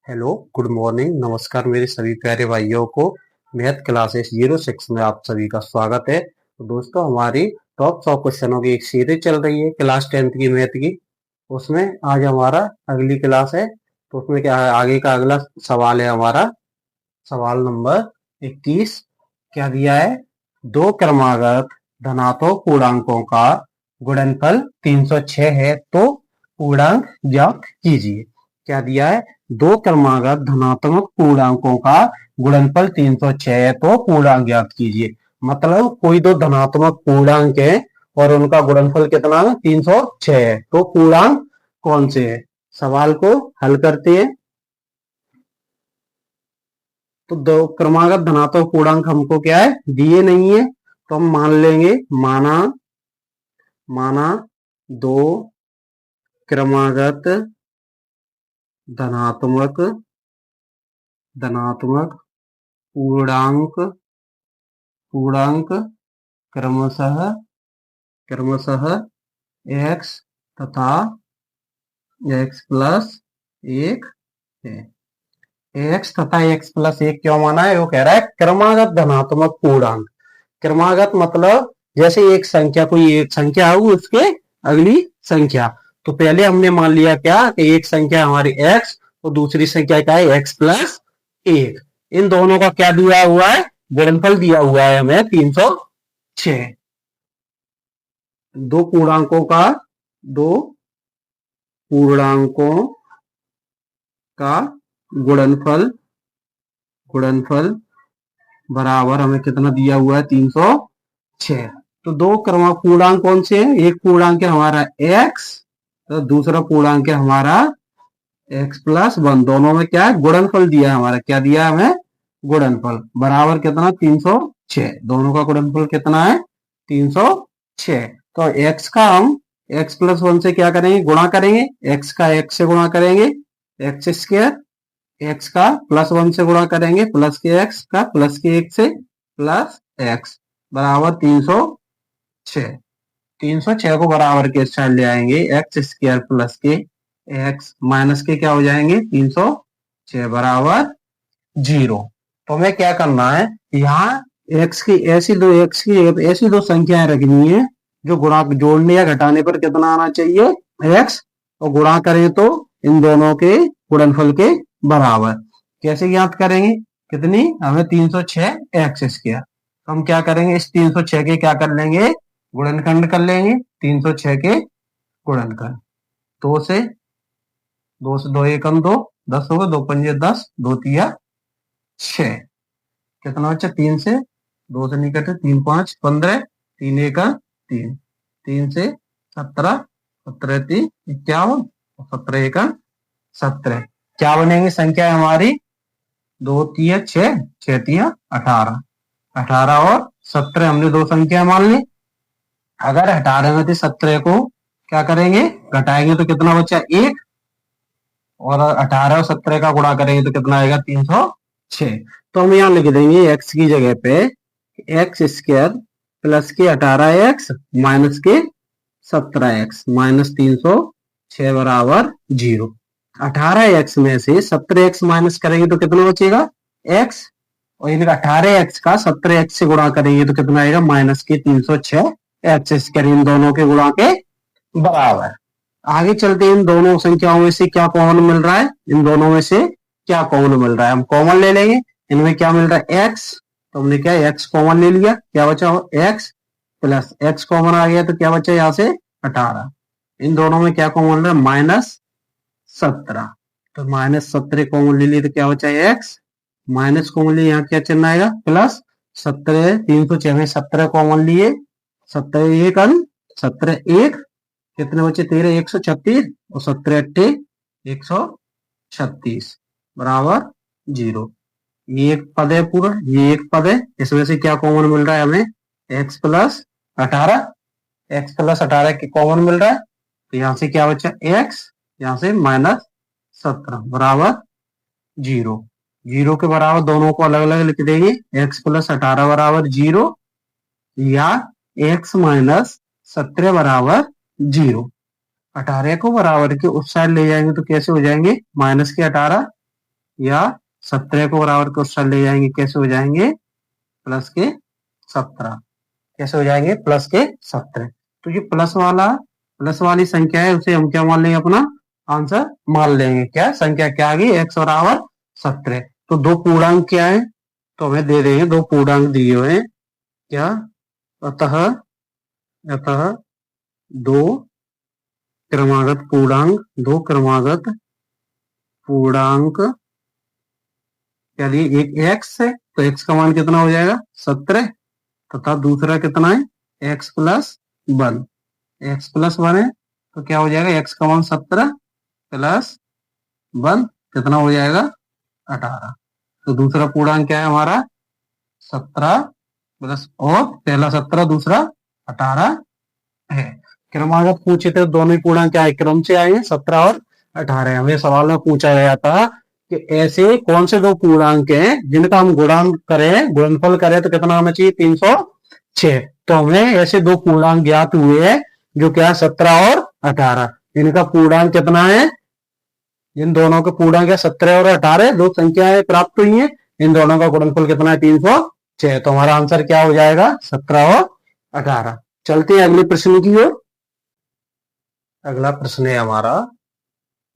Hello, good morning, नमस्कार मेरे सभी प्यारे भाइयों को। मैथ क्लासेस 06 में आप सभी का स्वागत है। तो दोस्तों, हमारी टॉप 100 क्वेश्चनों की एक सीरीज चल रही है क्लास 10th की मैथ की। उसमें आज हमारा अगली क्लास है। तो उसमें क्या है, आगे का अगला सवाल है हमारा सवाल नंबर 21। क्या दिया है? दो क्रमागत धनात्मक पूर्णांकों का गुणनफल 306 है, तो पूर्णांक ज्ञात कीजिए। क्या दिया है? दो क्रमागत धनात्मक पूर्णांकों का गुणनफल 306 है, तो पूर्णांक ज्ञात कीजिए। मतलब कोई दो धनात्मक पूर्णांक है और उनका गुणनफल कितना है? 306 है, तो पूर्णांक कौन से है? सवाल को हल करते हैं। तो दो क्रमागत धनात्मक पूर्णांक हमको क्या है, दिए नहीं है, तो हम मान लेंगे, माना माना दो क्रमागत धनात्मक धनात्मक पूर्णांक पूर्णांक क्रमशः क्रमशः x तथा x प्लस एक है। x तथा x प्लस एक क्यों माना है? वो कह रहा है क्रमागत धनात्मक पूर्णांक। क्रमागत मतलब जैसे एक संख्या, कोई एक संख्या हो उसके अगली संख्या। तो पहले हमने मान लिया क्या कि एक संख्या हमारी x और दूसरी संख्या क्या है? x प्लस एक। इन दोनों का क्या दिया हुआ है? गुणनफल दिया हुआ है हमें 306। दो पूर्णांकों का दो पूर्णांकों का गुणनफल गुणनफल बराबर हमें कितना दिया हुआ है? 306। तो दो क्रमांक पूर्णांक कौन से हैं? एक पूर्णांक है हमारा x, तो दूसरा पूर्णांक है हमारा x प्लस वन। दोनों में क्या है? गुणनफल दिया है हमारा। क्या दिया है हमें? गुणनफल बराबर कितना? 306। दोनों का गुणनफल कितना है? 306। तो x का हम x प्लस वन से क्या करेंगे? गुणा करेंगे। x का x से गुणा करेंगे, एक्स स्क्वायर। x का प्लस वन से गुणा करेंगे, प्लस के x का प्लस के एक से प्लस x बराबर 306। 306 को बराबर के साइड ले आएंगे, एक्स स्क्वायर प्लस के एक्स माइनस के क्या हो जाएंगे? 306 बराबर 0। तो हमें क्या करना है, यहाँ एक्स की ऐसी दो संख्याएं रखनी है जो गुणा जोड़ने या घटाने पर कितना आना चाहिए? x, और गुणा करें तो इन दोनों के गुणनफल के बराबर। कैसे ज्ञात करेंगे? कितनी? हमें 306 एक्स स्क्वायर। तो हम क्या करेंगे, इस 306 के क्या कर लेंगे? गुणनखंड कर लेंगे। 306 के गुणनखंड दो से दो एकम दो, 10 हो गए, दो पंजे 10, दो तिया 6। कितना बच्चा? 3 से 2 से निकटे 3 5 15, 3 एक 3, 3 से 17, 17 3 51, 17 एक 17। क्या बनेंगी संख्या हमारी? 2 तिया 6, 6 तिया 18। 18 और 17 हमने दो संख्या मान ली। अगर 18 में से 17 को क्या करेंगे? घटाएंगे तो कितना बचा? एक। और 18 और 17 का गुणा करेंगे तो कितना आएगा? 306। तो हम यहाँ लिख देंगे x की जगह पे एक्स स्क्वायर प्लस के 18x माइनस के 17x माइनस 306 बराबर 0। 18x में से 17x माइनस करेंगे तो कितना बचेगा? x। और इनका 18x का 17x से गुणा करेंगे तो कितना आएगा? माइनस के 306 एक्स स्क्वायर। इन दोनों के गुणा के बराबर। आगे चलते हैं, इन दोनों संख्याओं में से क्या कॉमन मिल रहा है? इन दोनों में से क्या कॉमन मिल रहा है? हम कॉमन ले लेंगे। इनमें क्या मिल रहा है? x। तो हमने क्या x कॉमन ले लिया, क्या बचा? x प्लस x कॉमन आ गया तो क्या बचा यहाँ से? 18। इन दोनों में क्या कॉमन मिल रहा है? माइनस 17। तो माइनस 17 कॉमन ले लिए तो क्या बचा? x माइनस कॉमन लिए, यहाँ क्या चिन्ह आएगा? प्लस 17। 306 में 17 कॉमन लिए, 17 एक 17 एक, कितने बचे? 13 136, और 17 अट्ठे 136 बराबर 0। ये एक पद है पूरा, ये एक पद है। इसमें से क्या कॉमन मिल रहा है हमें? x plus 18। x प्लस 18 के कॉमन मिल रहा है, तो यहां से क्या बचा? x, यहां से माइनस 17 बराबर 0। 0 के बराबर दोनों को अलग अलग लिख देंगे। x प्लस 18 बराबर 0, या x माइनस 17 बराबर 0। 18 को बराबर के उस साइड ले जाएंगे तो कैसे हो जाएंगे? माइनस के 18 या 17 को बराबर के उस साइड ले जाएंगे, कैसे हो जाएंगे प्लस के 17, कैसे हो जाएंगे प्लस के 17। तो ये प्लस वाली संख्या है, उसे हम क्या मान लेंगे, अपना आंसर मान लेंगे। क्या संख्या क्या आ गई, x बराबर 17। तो दो पूर्णांक क्या है, तो हमें दे देंगे, दो पूर्णांक दिए हुए हैं क्या, अतः अतः दो क्रमागत पूर्णांक, दो क्रमागत पूर्णांक क्या दिए, एक x है तो x का मान कितना हो जाएगा 17, तथा दूसरा कितना है x+1, x+1 है तो क्या हो जाएगा, x का मान 17 प्लस 1 कितना हो जाएगा 18। तो दूसरा पूर्णांक क्या है हमारा 17 प्लस, और पहला 17 दूसरा 18 है। क्रमागत पूछे थे, दोनों ही पूर्णांक क्या है, क्रम से आए हैं 17 और 18। हमें सवाल में पूछा गया था कि ऐसे कौन से दो पूर्णांक हैं जिनका हम गुणनफल करें तो कितना होना चाहिए 306। तो हमें ऐसे दो पूर्णांक ज्ञात हुए हैं जो क्या है 17 और 18। इनका पूर्णांक कितना है, इन दोनों के पूर्णांक है 17 और 18, दो संख्याएं प्राप्त हुई हैं, इन दोनों का गुणनफल कितना है 306। तो हमारा आंसर क्या हो जाएगा 17 और 18। चलते हैं अगले प्रश्न की ओर। अगला प्रश्न है हमारा,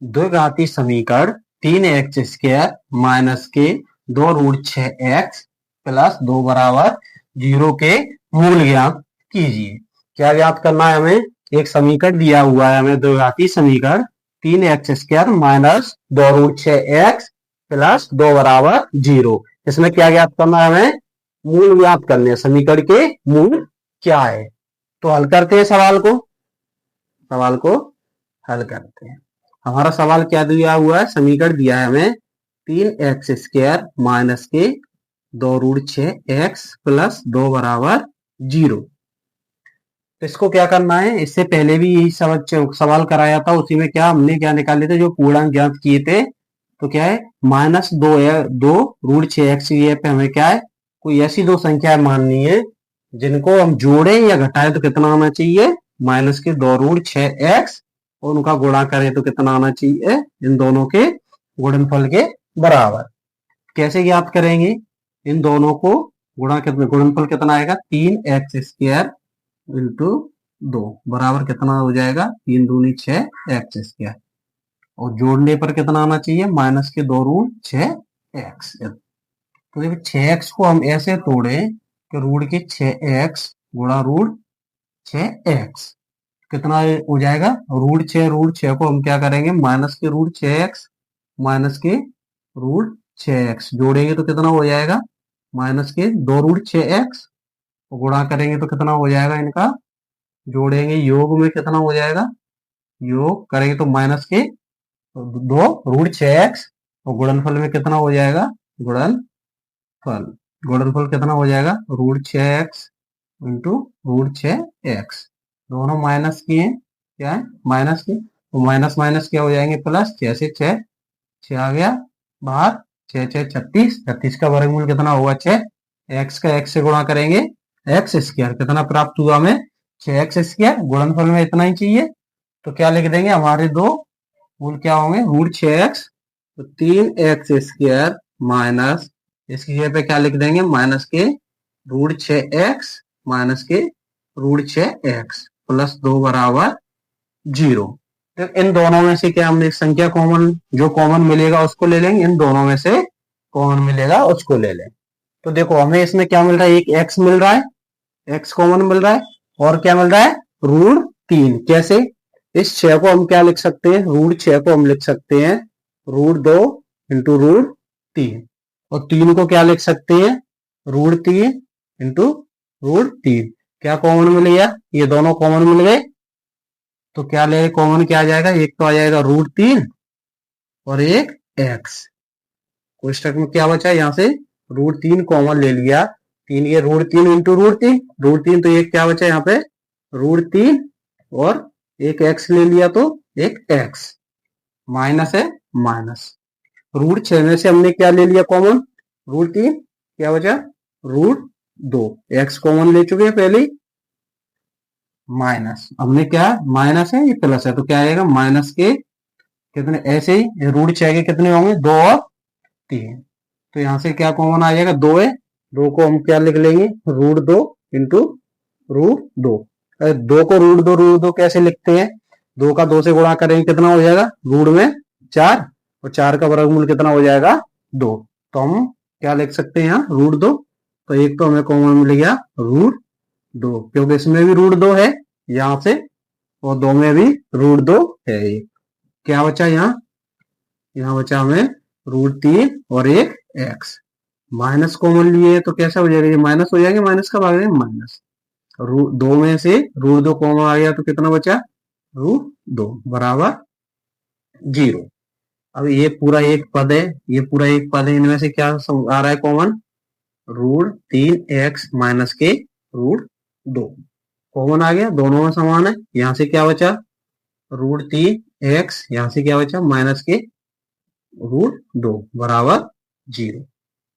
द्विघाती समीकरण 3x² माइनस के 2√6x प्लस 2 बराबर 0 के मूल ज्ञात कीजिए। क्या ज्ञात करना है हमें, एक समीकरण दिया हुआ है हमें, द्विघाती समीकरण 3x² माइनस 2√6x प्लस 2 बराबर 0। इसमें क्या ज्ञात करना है हमें, मूल ज्ञात करने हैं, समीकरण के मूल क्या है। तो हल करते हैं सवाल को हल करते हैं। हमारा सवाल क्या दिया हुआ है, समीकरण दिया है हमें 3x² माइनस के 2√6x प्लस 2 बराबर 0। तो इसको क्या करना है, इससे पहले भी यही सवाल कराया था, उसी में क्या हमने क्या निकाले थे, जो पूर्णांक ज्ञात किए थे। तो क्या है -2 है, 2√6x, ये पे हमें क्या है, कोई ऐसी दो संख्या माननी है जिनको हम जोड़े या घटाएं तो कितना आना चाहिए, -2√6x, और उनका गुणा करें तो कितना आना चाहिए, इन दोनों के गुणनफल के बराबर। कैसे ज्ञात करेंगे, इन दोनों को गुणनफल कितना आएगा, 3x² इंटू 2 बराबर कितना हो जाएगा, 3 दूनी 6x², और जोड़ने पर कितना आना चाहिए, -2√6x। तो देखिए 6x को हम ऐसे तोड़े कि रूट के 6x गुणा √6x कितना हो जाएगा, √6 को हम क्या करेंगे, -√6x माइनस के √6x जोड़ेंगे तो कितना हो जाएगा, -2√6x, गुणा करेंगे तो कितना हो जाएगा, इनका जोड़ेंगे योग में कितना हो जाएगा, योग करेंगे तो -2√6x, और गुणनफल में कितना हो जाएगा, गुणनफल कितना हो जाएगा, √6x इंटू √6x, दोनों माइनस किए हैं, क्या है माइनस के, तो माइनस माइनस क्या हो जाएंगे प्लस, 6 से 6 आ गया बाहर, 6 6 36, 36 का वर्गमूल कितना होगा 6, x का x से गुणा करेंगे x², कितना प्राप्त हुआ हमें 6x², गुणनफल में इतना ही चाहिए। तो क्या लिख देंगे, हमारे दो मूल क्या होंगे, √6x, तो 3x² माइनस, इसकी जगह पे क्या लिख देंगे, माइनस के √6x माइनस के √6x प्लस 2 बराबर 0। तो इन दोनों में से क्या, हमने संख्या कॉमन, जो कॉमन मिलेगा उसको ले लेंगे, इन दोनों में से कॉमन मिलेगा उसको ले लें। तो देखो हमें इसमें क्या मिल रहा है, एक x मिल रहा है, x कॉमन मिल रहा है, और क्या मिल रहा है, √3। कैसे, इस 6 को हम क्या लिख सकते हैं, √6 को हम लिख सकते हैं √2 इंटू √3, और 3 को क्या लिख सकते हैं, √3 इंटू √3। क्या कॉमन मिल गया, ये दोनों कॉमन मिल गए, तो क्या ले कॉमन क्या आ जाएगा, एक तो आ जाएगा √3 और एक x, कोष्टक में क्या बचा, यहाँ से √3 कॉमन ले लिया, 3 ये √3 इंटू √3, तो एक क्या बचा यहाँ पे √3, और एक x ले लिया तो एक x, माइनस है माइनस, √6 में से हमने क्या ले लिया कॉमन, √3, क्या बचा √2, x कॉमन ले चुके हैं पहले, माइनस, हमने क्या माइनस है, ये प्लस है, तो क्या आएगा माइनस के कितने, ऐसे ही √6 के कितने होंगे, 2 और 3। तो यहां से क्या कॉमन आ जाएगा, 2 है, 2 को हम क्या लिख लेंगे, √2 इंटू √2। 2 को √2 कैसे लिखते हैं, 2 का 2 से गुणा करेंगे कितना हो जाएगा, रूट में 4, और 4 का वर्गमूल कितना हो जाएगा, 2। तो हम क्या लिख सकते हैं यहाँ, √2। तो एक तो हमें कॉमन मिल गया √2, क्योंकि इसमें भी √2 है यहाँ से, और 2 में भी √2 है। क्या बचा यहाँ, यहाँ बचा हमें √3 और एक x। माइनस कॉमन लिए तो कैसा हो जाएगा, ये माइनस हो जाएंगे, माइनस का भाग माइनस, 2 में से √2 कॉमन आ गया तो कितना बचा, √2 बराबर 0। अब ये पूरा एक पद है, ये पूरा एक पद है, इनमें से क्या आ रहा है कॉमन, √3x माइनस के √2 कॉमन आ गया, दोनों में समान है। यहां से क्या बचा, √3x, यहां से क्या बचा, माइनस के √2 बराबर 0।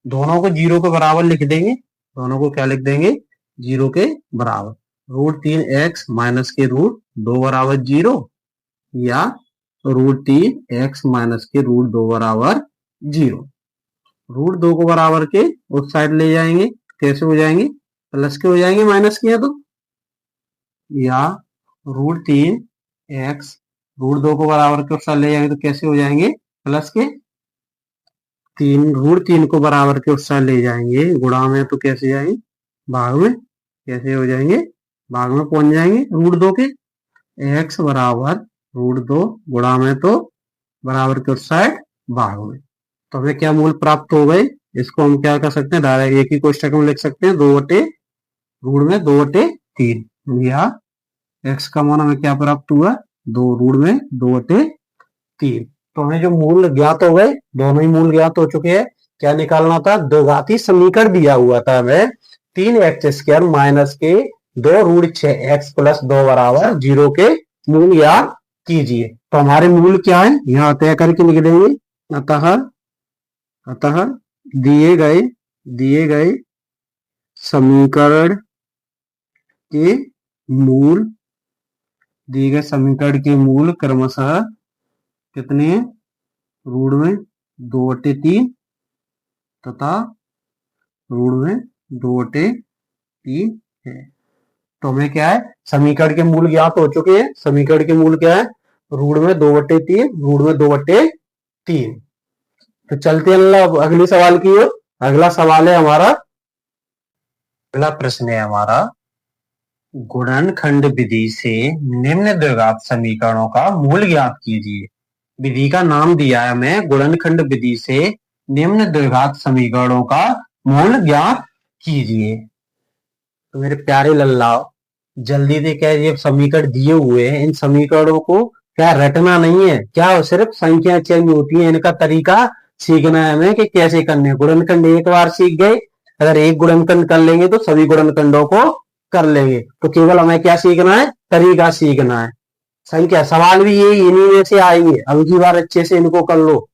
दोनों को 0 के बराबर लिख देंगे, दोनों को क्या लिख देंगे, 0 के बराबर। √3x माइनस के √2 बराबर 0, या √3x माइनस के √2 बराबर 0। √2 को बराबर के उस साइड ले जाएंगे, कैसे हो जाएंगे, प्लस के हो जाएंगे, माइनस के, तो या √3x √2 को बराबर के उस साइड ले जाएंगे तो कैसे हो जाएंगे, प्लस के। √3 को बराबर के उस साइड ले जाएंगे, गुणा में तो कैसे जाएंगे, भाग में, कैसे हो जाएंगे, भाग में पहुंच जाएंगे √2 के। x बराबर √2 गुणा में तो बराबर के उस साइड भाग में, तो हमें क्या मूल प्राप्त हो गए। इसको हम क्या कर सकते हैं, डायरेक्ट एक ही कोष्टक में लिख सकते हैं, 2/√3, या x का मान हमें क्या प्राप्त हुआ, 2√2/3। तो हमें जो मूल ज्ञात हो गए, दोनों ही मूल ज्ञात हो चुके हैं। क्या निकालना था, द्विघाती समीकरण दिया हुआ था हमें, 3x² माइनस के 2√6x प्लस 2 बराबर 0 के मूल ज्ञात कीजिए। तो हमारे मूल क्या है, यहाँ तय करके लिख देंगे। अतः दिए गए समीकरण के मूल, दिए गए समीकरण के मूल क्रमशः कितने हैं, रूट में 2/3 तथा रूट में 2/3 है। तो हमें क्या है, समीकरण के मूल ज्ञात हो चुके हैं। समीकरण के मूल क्या है, रूट में 2/3, रूट में 2/3। तो चलते हैं अगले सवाल की ओर। अगला सवाल है हमारा, अगला प्रश्न है हमारा, गुणनखंड विधि से निम्न द्विघात समीकरणों का मूल ज्ञात कीजिए। विधि का नाम दिया है हमें, गुणनखंड विधि से निम्न द्विघात समीकरणों का मूल ज्ञात कीजिए। तो मेरे प्यारे लल्लाओ, जल्दी से क्या, ये समीकरण दिए हुए हैं, इन समीकरणों को क्या रटना नहीं है, क्या सिर्फ संख्या चेंज होती है, इनका तरीका सीखना है हमें कि कैसे करने। गुणनखंड एक बार सीख गए, अगर एक गुणनखंड कर लेंगे तो सभी गुणनखंडों को कर लेंगे। तो केवल हमें क्या सीखना है, तरीका सीखना है। संख्या सवाल भी ये इन्हीं में से आएंगे, अब की बार अच्छे से इनको कर लो,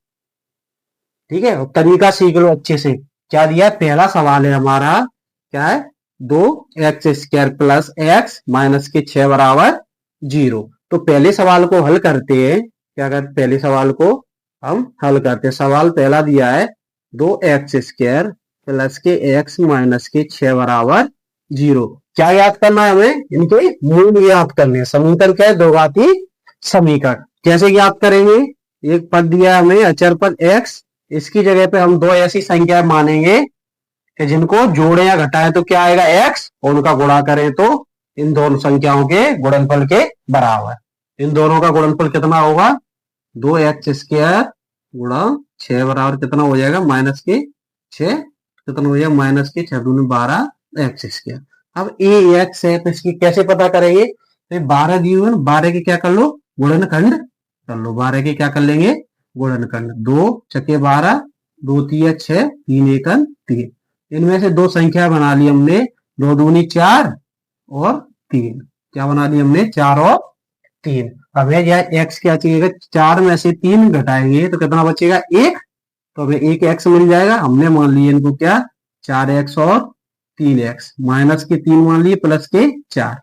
ठीक है, तरीका सीख लो अच्छे से। क्या दिया है, पहला सवाल है हमारा, क्या है, 2x² प्लस x माइनस के 6 बराबर 0। तो पहले सवाल को हल करते हैं, क्या करते, पहले सवाल को हम हल करते हैं। सवाल पहला दिया है 2x² प्लस के x माइनस के 6 बराबर 0। क्या याद करना है हमें, इनके मूल याद करने हैं। समीकरण क्या है, द्विघाती समीकरण। कैसे याद करेंगे, एक पद दिया है हमें अचर पद x, इसकी जगह पे हम दो ऐसी संख्या मानेंगे कि जिनको जोड़े या घटाएं तो क्या आएगा x, और उनका गुणा करें तो इन दोनों संख्याओं के गुणनफल के बराबर। इन दोनों का गुणनफल कितना होगा, 2x² गुणा 6 बराबर कितना हो जाएगा, माइनस के 6, कितना हो जाएगा, माइनस के 6 दूनी 12x²। अब ए एक्स है तो इसकी कैसे पता करेंगे, तो 12 दिए हुए, 12 के क्या कर लो, गुणनखंड कर लो। 12 के क्या कर लेंगे, गुणनखंड। 2 छके 12, 2 तिया 6, 3 एकन 3। इनमें से दो संख्या बना ली हमने, 2 दूनी 4 और 3। क्या बना ली हमने, 4 और 3। अब यह x क्या चाहिए, 4 में से 3 घटाएंगे तो कितना बचेगा, 1। तो हमें 1 x मिल जाएगा। हमने मान लिया इनको क्या, 4x और 3x, माइनस के 3 मान लिए, प्लस के 4।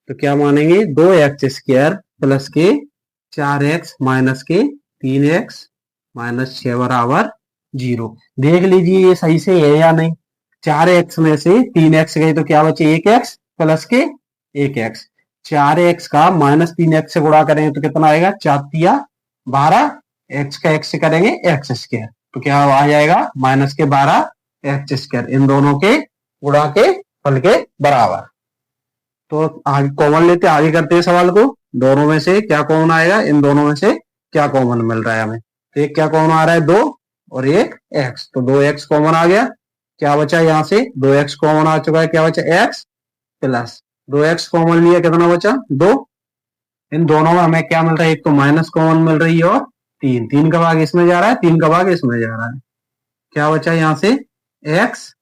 तो क्या मानेंगे, 2x² प्लस के 4x माइनस के 3x -6 बराबर 0। देख लीजिए ये सही से है या नहीं। 4x में से 3x गए तो क्या बचे 1x प्लस के 1x। 4x का -3x से गुणा करेंगे तो कितना आएगा 4×3 = 12। x का x से करेंगे एक्स स्क्वायर तो क्या आ जाएगा -12x²। इन दोनों के गुणा के फल के बराबर। तो आगे कॉमन लेते आगे करते हैं सवाल को। दोनों में से क्या कॉमन आएगा, इन दोनों में से क्या कॉमन मिल रहा है हमें। तो एक क्या कॉमन आ रहा है 2 और एक x, तो 2x कॉमन आ गया। क्या बचा यहाँ से 2x कॉमन आ चुका है, क्या बचा x प्लस 2x कॉमन लिया कितना बचा 2। इन दोनों में हमें क्या मिल रहा है, एक तो माइनस कॉमन मिल रही है और 3 का भाग इसमें जा रहा है, 3 का भाग इसमें जा रहा है। क्या बचा यहाँ से x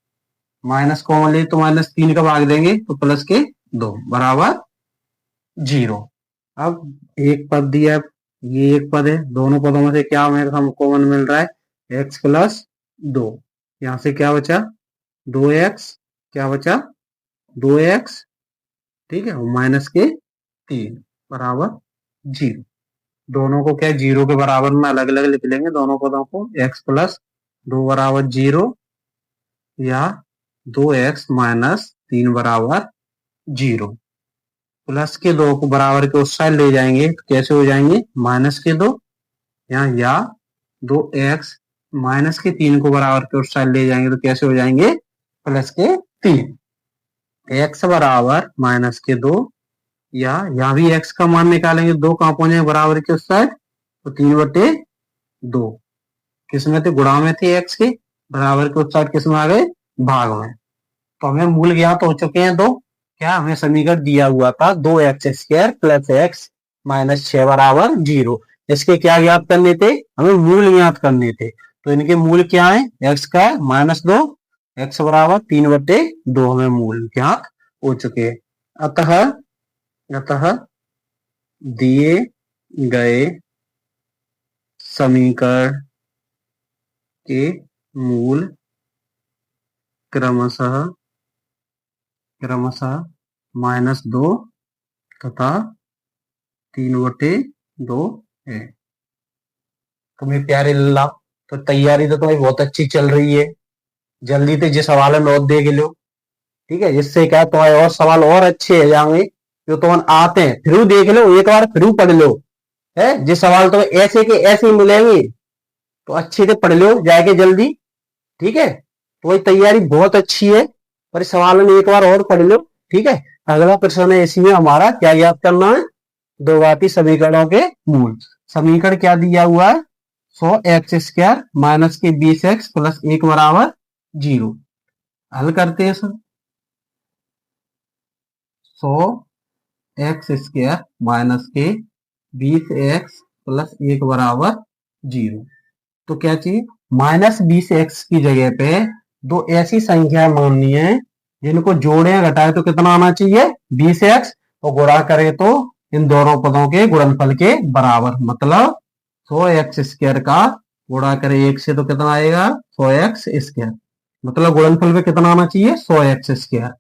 माइनस कॉमन लिए तो -3 का भाग देंगे तो प्लस के 2 बराबर 0। अब एक पद दिया है, ये एक पद है, दोनों पदों में से क्या हमें कॉमन मिल रहा है x प्लस 2। यहां से क्या बचा 2x, क्या बचा 2x, ठीक है, माइनस के 3 बराबर 0। दोनों को क्या 0 के बराबर में अलग अलग लिख लेंगे दोनों पदों को। x प्लस 2 बराबर 0 या 2x माइनस 3 बराबर 0। प्लस के 2 को बराबर के उस साइड ले जाएंगे तो कैसे हो जाएंगे -2 यहाँ, या 2x माइनस के 3 को बराबर के उस साइड ले जाएंगे तो कैसे हो जाएंगे +3। x बराबर -2 या यहाँ भी x का मान निकालेंगे, 2 कहां पहुंचे बराबर के उस साइड तो 3/2 किसमें थे गुणा में थे x के, बराबर के उस साइड किसमें आ गए भाग में। तो हमें मूल ज्ञात हो चुके हैं 2। क्या हमें समीकरण दिया हुआ था 2x² + x -6 बराबर 0। इसके क्या ज्ञात करने थे, हमें मूल ज्ञात करने थे। तो इनके मूल क्या है x का -2, x बराबर 3/2 हमें मूल ज्ञात हो चुके हैं। अतः दिए गए समीकरण के मूल क्रमशः -2 तथा 3/2 है। तुम्हें प्यारे लल्ला, तो तैयारी तो तुम्हारी बहुत अच्छी चल रही है। जल्दी से जो सवाल है नोट देख लो, ठीक है, जिससे क्या तुम्हारे और सवाल और अच्छे हो जाएंगे जो तुम्हें आते हैं। फिर देख लो एक बार, फिर पढ़ लो है, जिस सवाल तुम्हें ऐसे के ऐसे ही मिलेंगे तो अच्छे से पढ़ लो जाके जल्दी, ठीक है। तो वही तैयारी बहुत अच्छी है, पर इस सवाल में एक बार और पढ़ लो, ठीक है। अगला प्रश्न है इसी में हमारा क्या याद करना है, दो घाती समीकरणों के मूल। समीकरण क्या दिया हुआ है 100x² माइनस के 20x प्लस 1 बराबर 0। हल करते हैं सर। 100x² माइनस के 20x प्लस 1 बराबर 0। तो क्या चाहिए -20x की जगह पे दो ऐसी संख्या माननी है जिनको जोड़े घटाए तो कितना आना चाहिए 20x, और गुणा करें तो इन दोनों पदों के गुणनफल के बराबर। मतलब 100x² का गुणा करें 1 से तो कितना आएगा 100x², मतलब गुणनफल पे कितना आना चाहिए 100x²,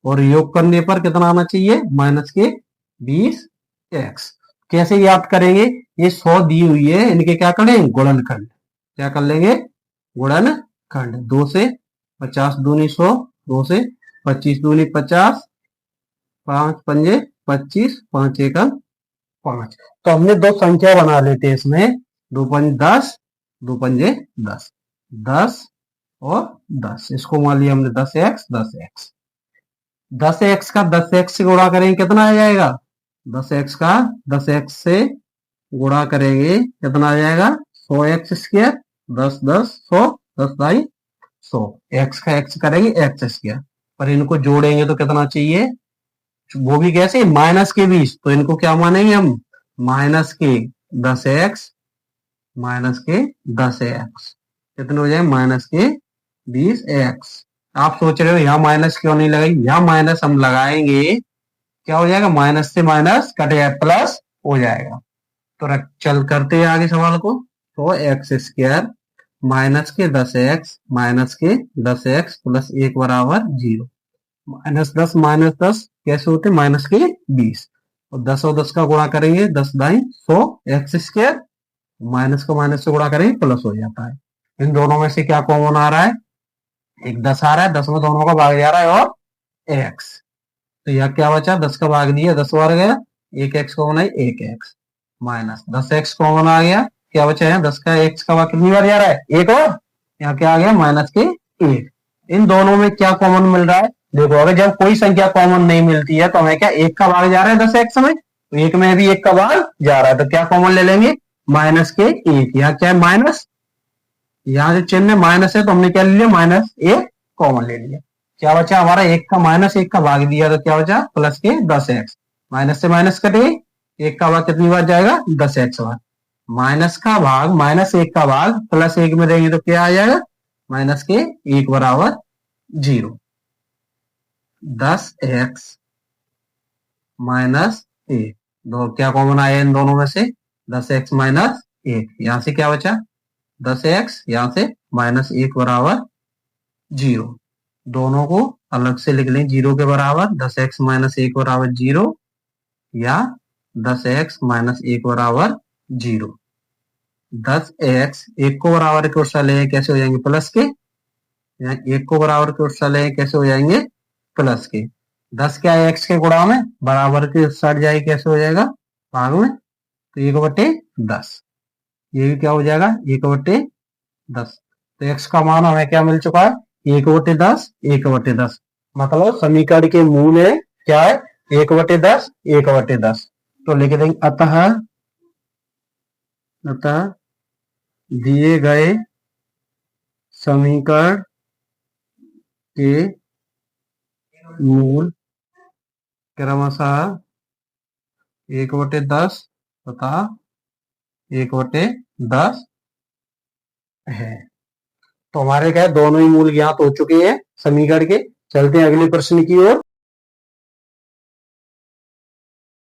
और योग करने पर कितना आना चाहिए -20x। कैसे याद करेंगे, ये 100 दी हुई है, इनके क्या करें गुणनखंड, क्या कर लेंगे गुणनखंड। 2 से 50 दूनी 100, 2 से 25 दूनी 50, 5 पंजे 25, 5 एकम 5। तो हमने दो संख्या बना लेते हैं इसमें, 2 पंजे 10, 2 पंजे 10, 10 और 10। इसको मान लिया हमने 10x 10x। 10x का 10x से गुणा करेंगे कितना आ जाएगा, 10x का 10x से गुणा करेंगे कितना आ जाएगा 100x², 10 10 100, 10 दाई 100। x का x करेंगे x², पर इनको जोड़ेंगे तो कितना चाहिए, वो भी कैसे माइनस के 20, तो इनको क्या मानेंगे हम माइनस के 10x माइनस के 10x, कितने हो जाए माइनस के 20x। आप सोच रहे हो यहाँ माइनस क्यों नहीं लगाई, यहाँ माइनस हम लगाएंगे क्या हो जाएगा माइनस से माइनस कट जाए प्लस हो जाएगा। तो चल करते हैं आगे सवाल को। तो x² माइनस के 10x माइनस के 10x प्लस 1 बराबर 0। -10 -10 कैसे होते -के 20, और 10 और 10 का गुणा करेंगे 10 दाई 100 x² माइनस को माइनस से गुणा करेंगे प्लस हो जाता है। इन दोनों में से क्या कॉमन आ रहा है, एक 10 आ रहा है, 10 में दोनों का भाग जा रहा है और एक्स, तो यह क्या बचा, 10 का भाग दिया 10 बार गया, एक एक्स कॉमन है, एक एक्स माइनस 10 एक्स कॉमन आ गया, क्या बचा है 10 का एक्स का भाग कितनी बार जा रहा है, एक और, यहाँ क्या आ गया माइनस के एक। इन दोनों में क्या कॉमन मिल रहा है, देखो अगर जब कोई संख्या कॉमन नहीं मिलती है तो हमें क्या एक का भाग जा रहा है 10 एक्स में, तो एक में भी एक का भाग जा रहा है, तो क्या कॉमन ले लेंगे माइनस के एक, यहाँ क्या है माइनस, यहाँ जो चिन्ह माइनस है तो हमने क्या ले लिया माइनस एक कॉमन ले लिया, क्या बचा हमारा एक का माइनस एक का भाग दिया तो क्या बचा प्लस के 10 एक्स, माइनस से माइनस कटे, एक का भाग कितनी बार जाएगा 10 एक्स बार, माइनस का भाग माइनस एक का भाग प्लस एक में देंगे तो क्या आ जाएगा माइनस के एक बराबर 0, 10 एक्स माइनस एक, दो क्या कॉमन आया इन दोनों में से 10 एक्स माइनस एक, यहां से क्या बचा 10 एक्स, यहां से माइनस एक बराबर 0, दोनों को अलग से लिख लें 0 के बराबर, 10 एक्स माइनस एक बराबर 0 या 10 एक्स माइनस एक बराबर 0, 10 एक्स एक को बराबर के उस ले कैसे हो जाएंगे प्लस के, यहाँ एक को बराबर के उस ले कैसे हो जाएंगे प्लस के, 10 क्या है एक्स के गुणा में, बराबर के उस साइड जाए कैसे हो जाएगा भाग में, तो 1/10, ये भी क्या हो जाएगा 1/10, तो एक्स का मान हमें क्या मिल चुका है 1/10, 1/10, मतलब समीकरण के मूल है क्या है 1/10, 1/10, तो लिख देंगे अतः दिए गए समीकरण के मूल क्रमशः 1/10 तथा 1/10 है। तो हमारे क्या है दोनों ही मूल ज्ञात हो चुके हैं समीकरण के। चलते हैं अगले प्रश्न की ओर।